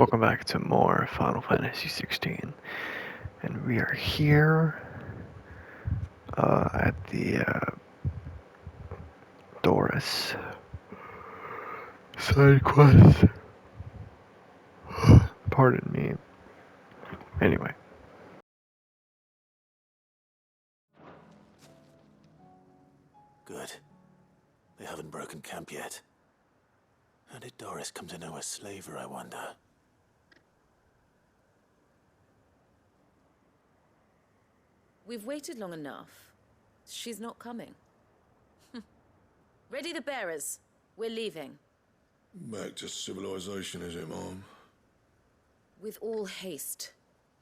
Welcome back to more Final Fantasy 16, and we are here at the Doris side quest. Pardon me. Anyway, Good. They haven't broken camp yet. How did Doris come to know a slaver, I wonder? We've waited long enough. She's not coming. Ready the bearers. We're leaving. Back to civilization, is it, Mom? With all haste,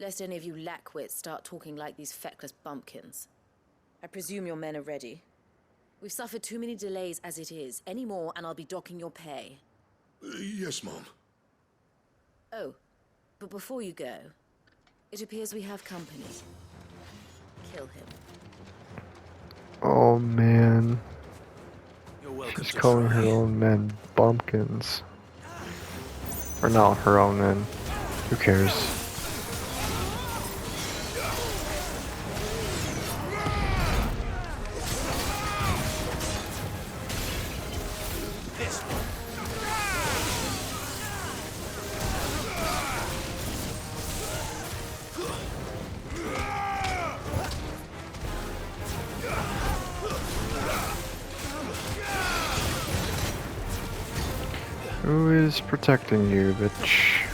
lest any of you lackwits start talking like these feckless bumpkins. I presume your men are ready. We've suffered too many delays as it is. Any more and I'll be docking your pay. Yes, Mom. Oh, but before you go, it appears we have company. Kill him. oh man, You're welcome she's to calling try. her own men bumpkins. Or not her own men. Who cares? This one. Who is protecting you, bitch?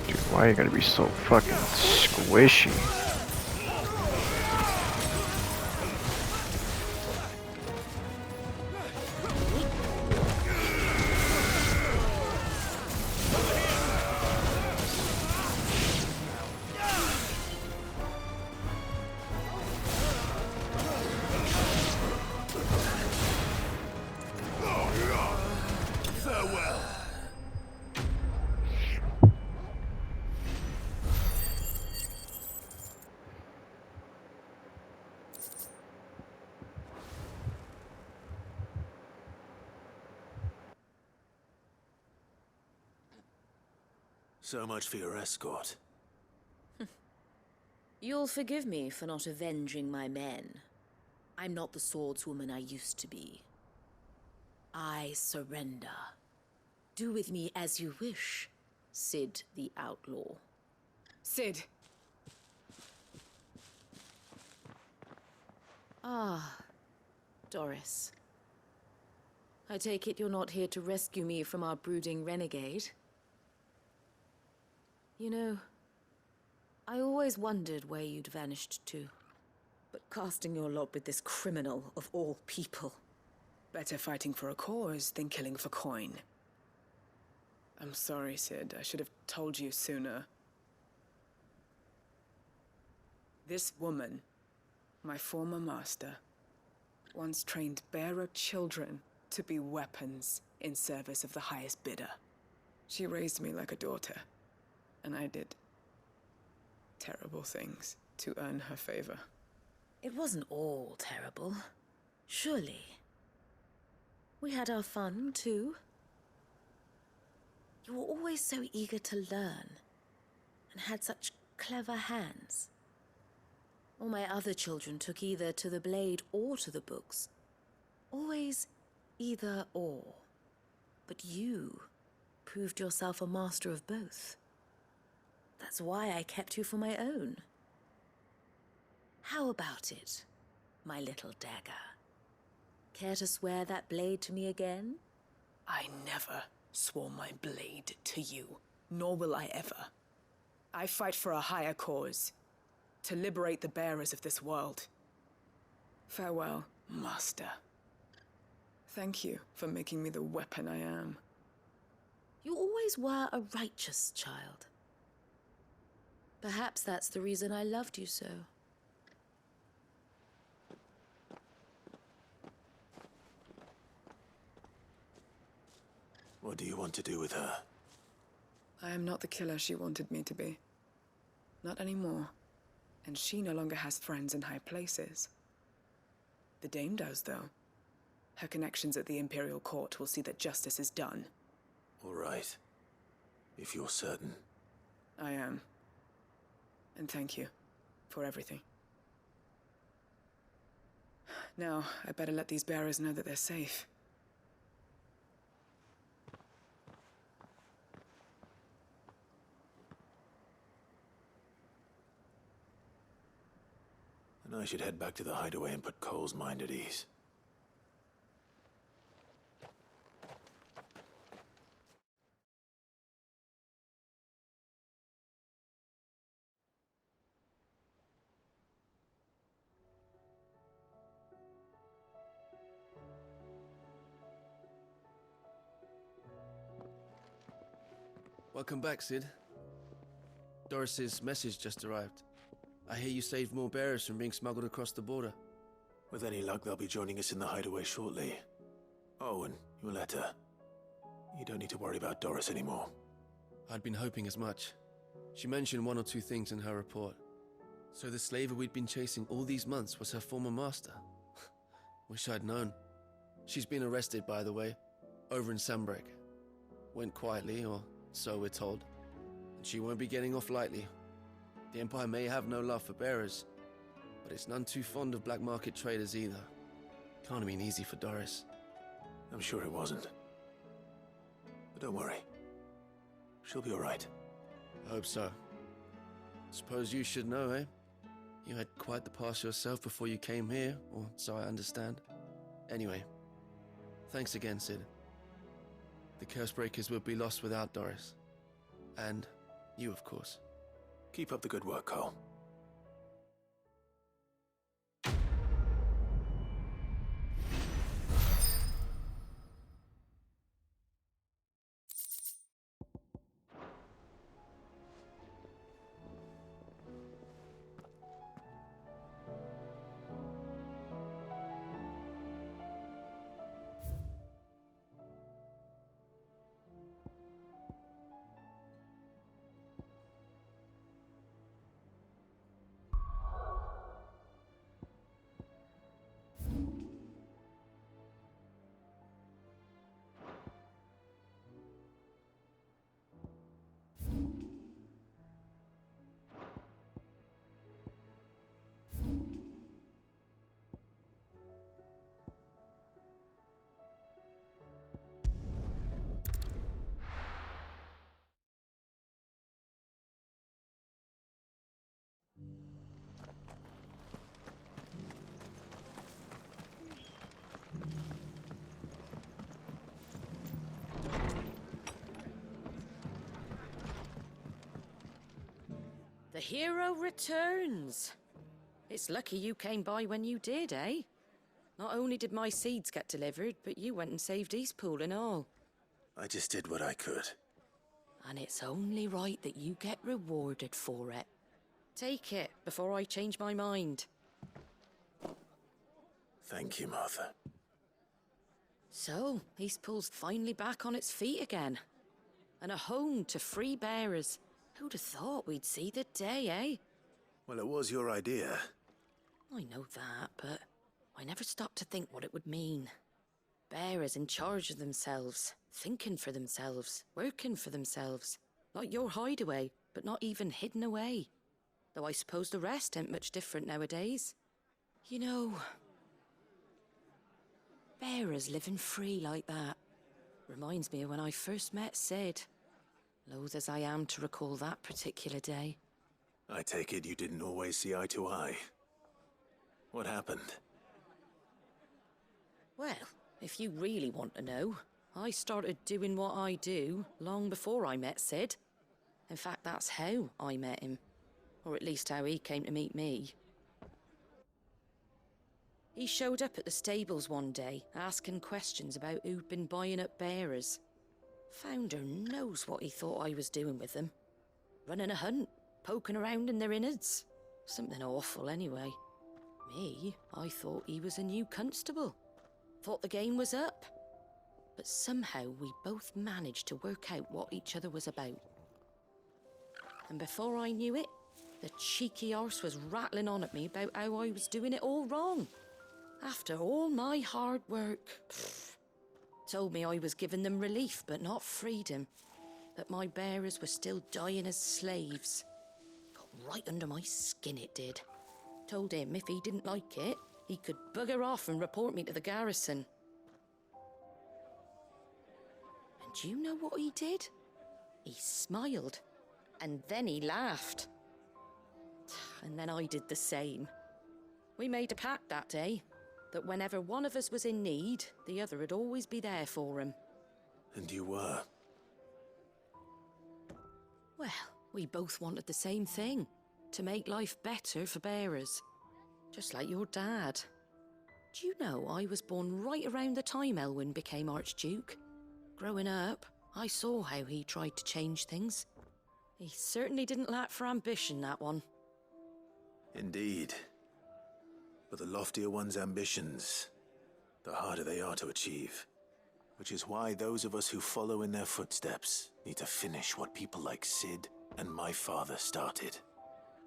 Dude, why you gotta be so fucking squishy? Farewell. So much for your escort. You'll forgive me for not avenging my men. I'm not the swordswoman I used to be. I surrender. Do with me as you wish, Sid the Outlaw. Sid. Ah, Doris. I take it you're not here to rescue me from our brooding renegade? You know, I always wondered where you'd vanished to. But casting your lot with this criminal of all people. Better fighting for a cause than killing for coin. I'm sorry, Sid. I should have told you sooner. This woman, my former master, once trained bearer children to be weapons in service of the highest bidder. She raised me like a daughter, and I did terrible things to earn her favor. It wasn't all terrible, surely. We had our fun, too. You were always so eager to learn, and had such clever hands. All my other children took either to the blade or to the books. Always either or. But you proved yourself a master of both. That's why I kept you for my own. How about it, my little dagger? Care to swear that blade to me again? I never swore my blade to you, nor will I ever. I fight for a higher cause, to liberate the bearers of this world. Farewell, Master. Thank you for making me the weapon I am. You always were a righteous child. Perhaps that's the reason I loved you so. What do you want to do with her? I am not the killer she wanted me to be. Not anymore. And she no longer has friends in high places. The Dame does, though. Her connections at the Imperial Court will see that justice is done. All right. If you're certain. I am. And thank you for everything. Now, I better let these bearers know that they're safe. And I should head back to the hideaway and put Cole's mind at ease. Welcome back, Sid. Doris's message just arrived. I hear you saved more bearers from being smuggled across the border. With any luck, they'll be joining us in the hideaway shortly. Oh, and your letter. You don't need to worry about Doris anymore. I'd been hoping as much. She mentioned one or two things in her report. So the slaver we'd been chasing all these months was her former master. Wish I'd known. She's been arrested, by the way, over in Sambrek. Went quietly, or so we're told. And she won't be getting off lightly. The Empire may have no love for bearers, but it's none too fond of black market traders either. Can't have been easy for Doris. I'm sure it wasn't. But don't worry. She'll be all right. I hope so. Suppose you should know, eh? You had quite the past yourself before you came here, or so I understand. Anyway, thanks again, Sid. The Cursebreakers would be lost without Doris. And you, of course. Keep up the good work, Cole. The hero returns. It's lucky you came by when you did, eh? Not only did my seeds get delivered, but you went and saved Eastpool and all. I just did what I could. And it's only right that you get rewarded for it. Take it before I change my mind. Thank you, Martha. So, Eastpool's finally back on its feet again. And a home to free bearers. Who'd have thought we'd see the day, eh? Well, it was your idea. I know that, but I never stopped to think what it would mean. Bearers in charge of themselves, thinking for themselves, working for themselves. Like your hideaway, but not even hidden away. Though I suppose the rest ain't much different nowadays. You know, bearers living free like that reminds me of when I first met Sid. Loath as I am to recall that particular day. I take it you didn't always see eye to eye. What happened? Well, if you really want to know, I started doing what I do long before I met Sid. In fact, that's how I met him. Or at least how he came to meet me. He showed up at the stables one day, asking questions about who'd been buying up bearers. Founder knows what he thought I was doing with them. Running a hunt, poking around in their innards. Something awful anyway. Me, I thought he was a new constable. Thought the game was up. But somehow we both managed to work out what each other was about. And before I knew it, the cheeky arse was rattling on at me about how I was doing it all wrong. After all my hard work. Told me I was giving them relief, but not freedom. That my bearers were still dying as slaves. Got right under my skin, it did. Told him if he didn't like it, he could bugger off and report me to the garrison. And do you know what he did? He smiled. And then he laughed. And then I did the same. We made a pact that day, that whenever one of us was in need, the other would always be there for him. And you were? Well, we both wanted the same thing. To make life better for bearers. Just like your dad. Do you know I was born right around the time Elwyn became Archduke? Growing up, I saw how he tried to change things. He certainly didn't lack for ambition, that one. Indeed. But the loftier one's ambitions, the harder they are to achieve. Which is why those of us who follow in their footsteps need to finish what people like Sid and my father started.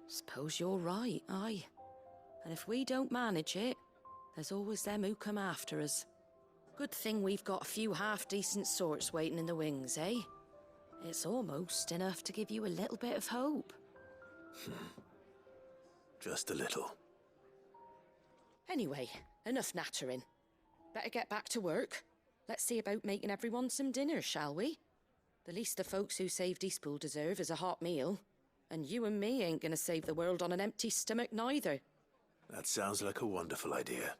Suppose you're right, aye. And if we don't manage it, there's always them who come after us. Good thing we've got a few half-decent sorts waiting in the wings, eh? It's almost enough to give you a little bit of hope. Just a little. Anyway, enough nattering. Better get back to work. Let's see about making everyone some dinner, shall we? The least the folks who saved Eastpool deserve is a hot meal. And you and me ain't gonna save the world on an empty stomach neither. That sounds like a wonderful idea.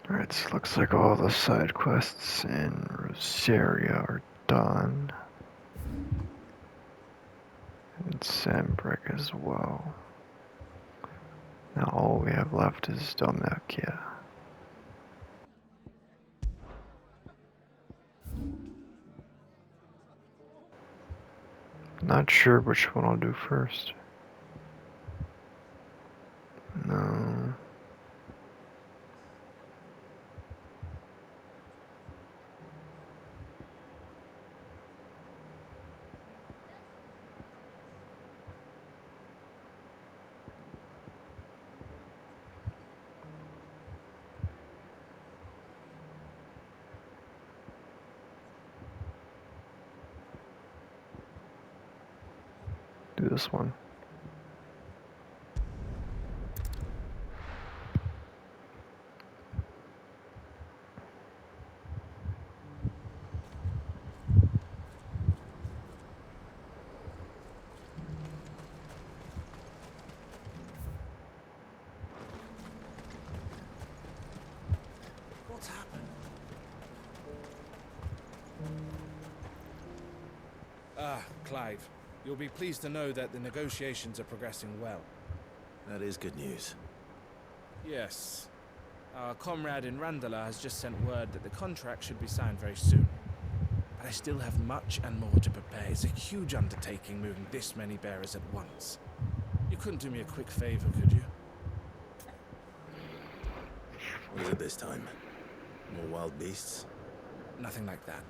Alright, so looks like all the side quests in Rosaria are done. And Sandbreak as well. Now all we have left is Dalmacia. Not sure which one I'll do first. No. Do this one. What's happened? Clive, you'll be pleased to know that the negotiations are progressing well. That is good news. Yes. Our comrade in Randala has just sent word that the contract should be signed very soon. But I still have much and more to prepare. It's a huge undertaking moving this many bearers at once. You couldn't do me a quick favor, could you? What is it this time? More wild beasts? Nothing like that.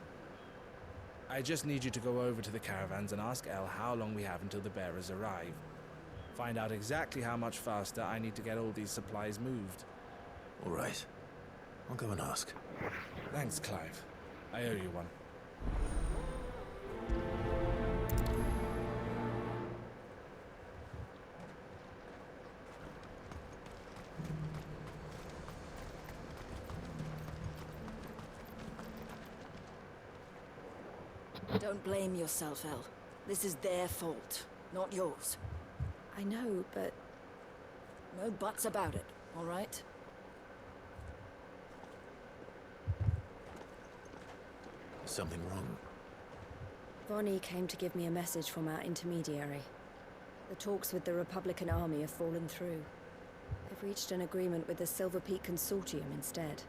I just need you to go over to the caravans and ask Elle how long we have until the bearers arrive. Find out exactly how much faster I need to get all these supplies moved. All right. I'll go and ask. Thanks, Clive. I owe you one. Don't blame yourself, Elle. This is their fault, not yours. I know, but No buts about it, all right? Is something wrong? Vonnie came to give me a message from our intermediary. The talks with the Republican Army have fallen through. They've reached an agreement with the Silver Peak Consortium instead.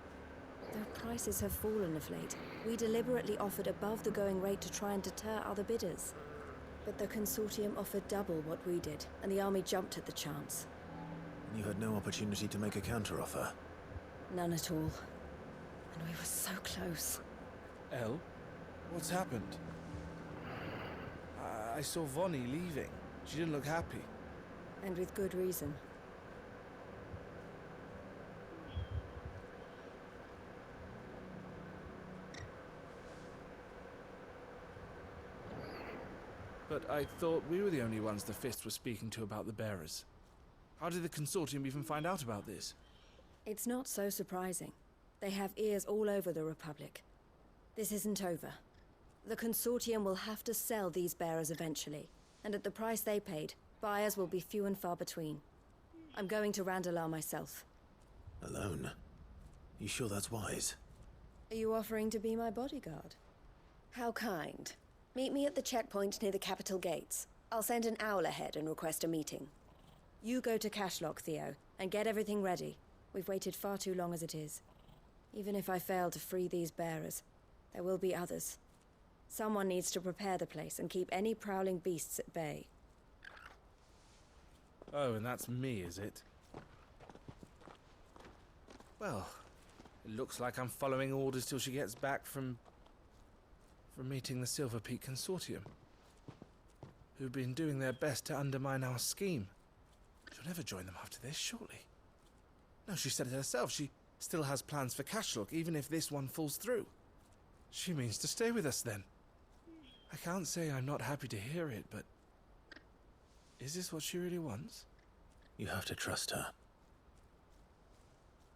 Though prices have fallen of late, we deliberately offered above the going rate to try and deter other bidders. But the Consortium offered double what we did, and the Army jumped at the chance. You had no opportunity to make a counteroffer. None at all. And we were so close. Elle? What's happened? I saw Vonnie leaving. She didn't look happy. And with good reason. But I thought we were the only ones the Fist was speaking to about the bearers. How did the Consortium even find out about this? It's not so surprising. They have ears all over the Republic. This isn't over. The Consortium will have to sell these bearers eventually, and at the price they paid, buyers will be few and far between. I'm going to Randalar myself. Alone? You sure that's wise? Are you offering to be my bodyguard? How kind. Meet me at the checkpoint near the capital gates. I'll send an owl ahead and request a meeting. You go to Cashlock, Theo, and get everything ready. We've waited far too long as it is. Even if I fail to free these bearers, there will be others. Someone needs to prepare the place and keep any prowling beasts at bay. Oh, and that's me, is it? Well, it looks like I'm following orders till she gets back from meeting the Silver Peak Consortium, who've been doing their best to undermine our scheme. She'll never join them after this, surely. No, she said it herself. She still has plans for Cashlock, even if this one falls through. She means to stay with us, then. I can't say I'm not happy to hear it, but is this what she really wants? You have to trust her.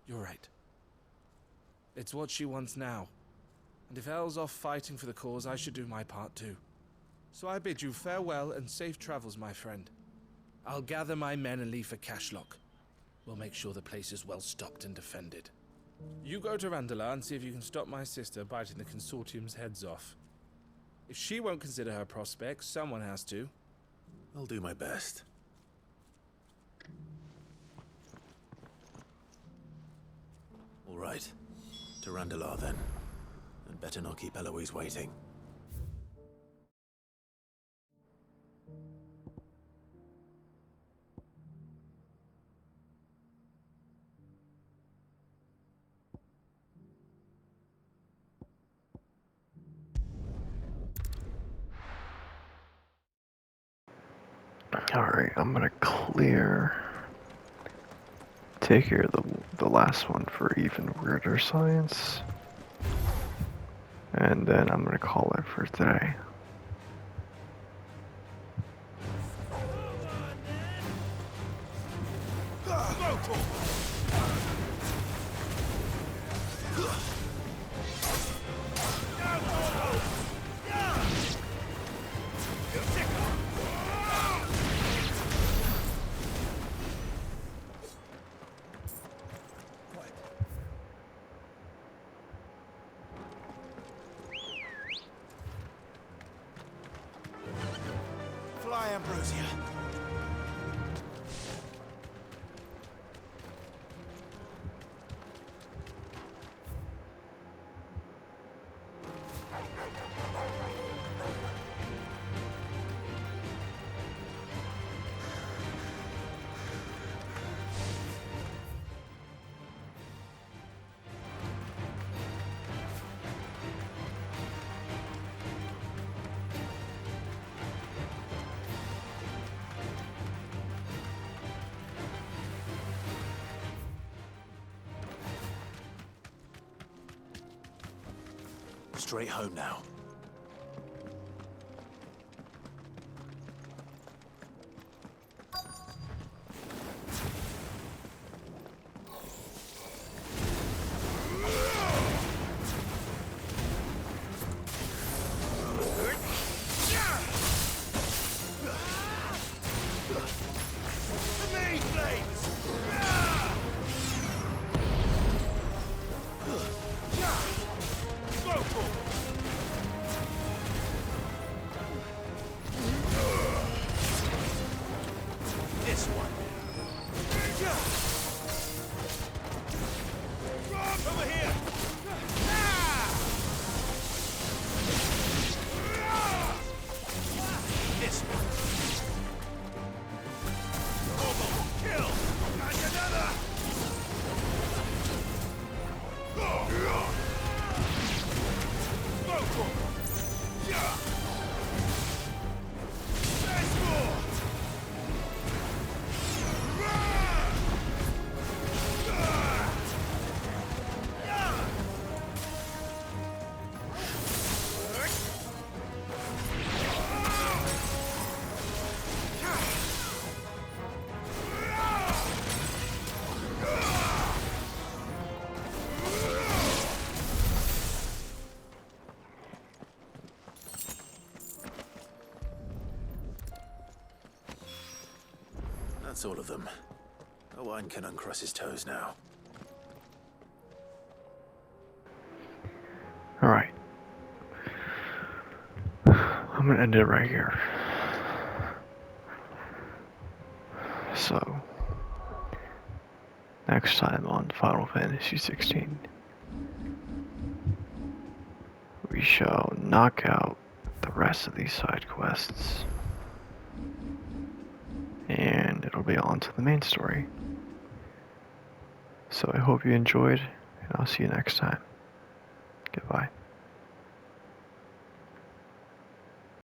You're right. It's what she wants now. And if Elle's off fighting for the cause, I should do my part too. So I bid you farewell and safe travels, my friend. I'll gather my men and leave for Cashlock. We'll make sure the place is well stocked and defended. You go to Randalar and see if you can stop my sister biting the Consortium's heads off. If she won't consider her prospects, someone has to. I'll do my best. All right. To Randalar, then. And better not keep Eloise waiting. Alright, I'm gonna take care of the last one for even weirder science. And then I'm gonna call it for today. Fly, Ambrosia. straight home now. This one. Over here! This one. Kill! And another! Go for it! There's more! That's all of them. Owain can uncross his toes now. Alright. I'm gonna end it right here. So, next time on Final Fantasy XVI, we shall knock out the rest of these side quests, and it'll be on to the main story. So I hope you enjoyed, and I'll see you next time. Goodbye.